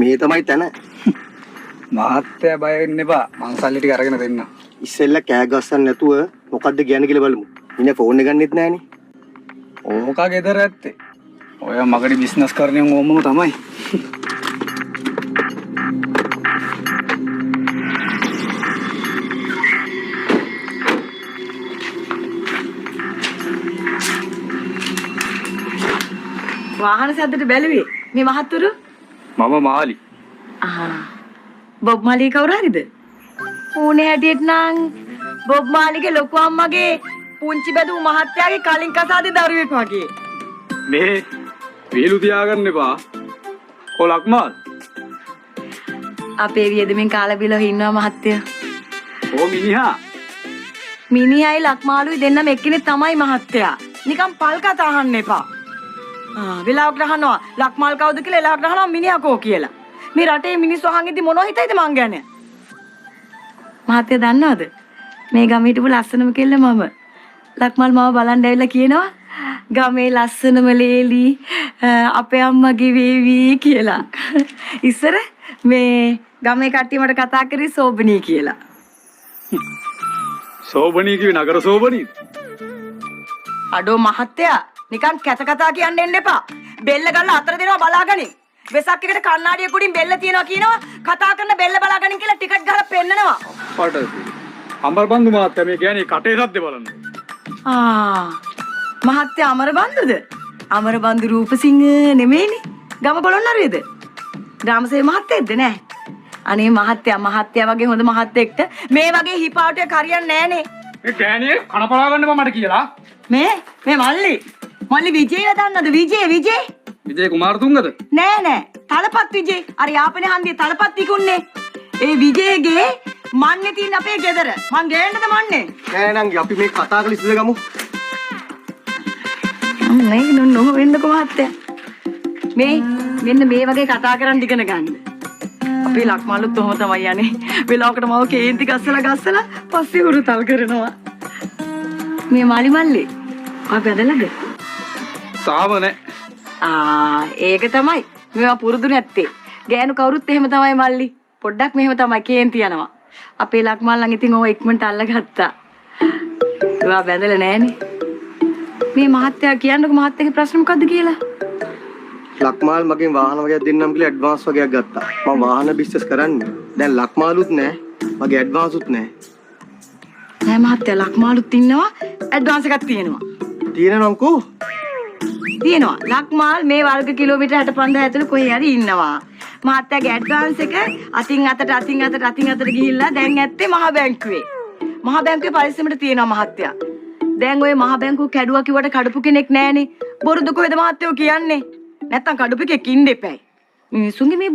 මේ තමයි තැන. මහත්තයා බය වෙන්න එපා. මං සල්ලි ටික අරගෙන දෙන්න. ඉස්සෙල්ලා කෑ ගස්සන්න නැතුව මොකද්ද කියන්නේ කියලා බලමු. ඉන්නේ ෆෝන් එක ගන්නෙත් නැහනේ. ඕක ගෙදර ඇත්තේ. ඔය මගඩි බිස්නස් කරන්නේ ඕමම තමයි. වාහන සද්දට බැලුවේ මේ මහත්තුරු මම මාලි. බොබ් මාලි කවුරු හරිද? ඌනේ හැටියට නම් බොබ් මාලිගේ ලොකු අම්මගේ පුංචි බදු මහත්තයාගේ කලින් කසාදේ දරුවෙක් වගේ. මේ වේලු තියාගන්න එපා. කොලක් මාල්. අපේ වියදමින් කාලා බිලෝ ඉන්නවා මහත්තයා. ඕ මිනිහා. මිනිහයි ලක්මාලුයි දෙන්නම එක්කෙනෙක් තමයි මහත්තයා. නිකන් පල් කතා අහන්න එපා. වෙලාවකට අහනවා ලක්මාල් කවුද කියලා, එලාවකට අහනවා මිනිහා කෝ කියලා. මේ රටේ මිනිස්සු අහන් ඉදි මොනව හිතයිද මං ගැන? මහත්තයා දන්නවද? මේ ගමේ හිටපු ලස්සනම කෙල්ල මම. ලක්මාල් මාව බලන්න ඇවිල්ලා කියනවා ගමේ ලස්සනම ලේලි අපේ අම්මගේ වේවි කියලා. ඉස්සර මේ ගමේ කට්ටිය මට කතා කරේ සෝබනී කියලා. සෝබනී කිව්වේ නගර සෝබනී. අඩෝ මහත්තයා නිකන් කැත කතා කියන්න එන්න එපා. බෙල්ල ගල්ලා අතර දෙනවා බලාගනින්. වෙසක් එකට කණ්ණාඩිය කුඩින් බෙල්ල තියනවා කියනවා. කතා කරන බෙල්ල බලාගනින් කියලා ටිකට් ගහලා පෙන්නනවා. පටද. අමරබන්දු මහත්තයා මේ කියන්නේ කටේ සද්ද බලන්න. මහත්තයා අමරබන්දුද? අමරබන්දු රූපසිංහ නෙමෙයිනේ. ගම පොළොන්නරුවේද? ග්‍රාමසේවක මහත්තයෙක්ද නෑ? අනේ මහත්තයා වගේ හොඳ මහත්තයෙක්ට මේ වගේ හිපාටුවක් හරියන්නේ නෑනේ. මේ ගෑණියේ කන පලා ගන්න මට කියලා. මේ මල්ලි විජේව දන්නවද? විජේ කුමාරතුංගද? නෑ තලපත් විජේ. අර යාපනේ හන්දියේ තලපත් විකුන්නේ. ඒ විජේගේ මන්නේ තියෙන අපේ ගෙදර. මං ගේන්නද මන්නේ? නෑ නංගි අපි මේ කතා කරලා ඉස්සෙල්ලා ගමු. මේක නෝ වෙන්නකො මහත්තයා. මෙන්න මේ වගේ කතා කරන් ඉගෙන ගන්න. අපේ ලක්මාලුත් ඔහොම තමයි යන්නේ. වෙලාවකට මාව කේන්ති ගස්සලා පස්සේ උරුතල් කරනවා. මේ මල්ලි අපි ඇදලාද? තාම නෑ. ඒක තමයි. මේවා පුරුදු නැත්තේ. ගෑනු කවුරුත් එහෙම තමයි මල්ලි. පොඩ්ඩක් මෙහෙම තමයි කේන්ති යනවා. අපේ ලක්මාල් නම් ඉතින් ඕව ඉක්මනට අල්ලගත්තා. ඒවා බැඳලා නෑනේ. මේ මහත්තයා කියන්නකො මහත්තයාගේ ප්‍රශ්න මොකද්ද කියලා? ලක්මාල් මගෙන් වාහන වගේක් දෙන්නම් කියලා ඇඩ්වාන්ස් වගේක් ගත්තා. මම වාහන බිස්නස් කරන්නේ. දැන් ලක්මාලුත් නෑ. මගේ ඇඩ්වාන්සුත් නෑ. නෑ මහත්තයා ලක්මාලුත් ඉන්නවා. ඇඩ්වාන්ස් එකක් තියෙනවා. තියෙනවන්කෝ? තියෙනවා. ලක්මාල් මේ වර්ග කිලෝමීටර් 65 ඇතුළේ කොහේ හරි ඉන්නවා. මහත්තයාගේ ඇඩ්වාන්ස් එක අතින් අතට ගිහිල්ලා දැන් ඇත්තේ මහ බැංකුවේ. මහ බැංකුවේ පරිස්සමට තියෙනවා මහත්තයා. දැන් ওই මහ බැංකුව කැඩුවා කිව්වට කඩපු කෙනෙක් නැහනේ. බොරුද කොහෙද මහත්තයෝ කියන්නේ? නැත්තම් කඩපු එකෙක් ඉන්න එපැයි. මිනිසුන්ගේ මේ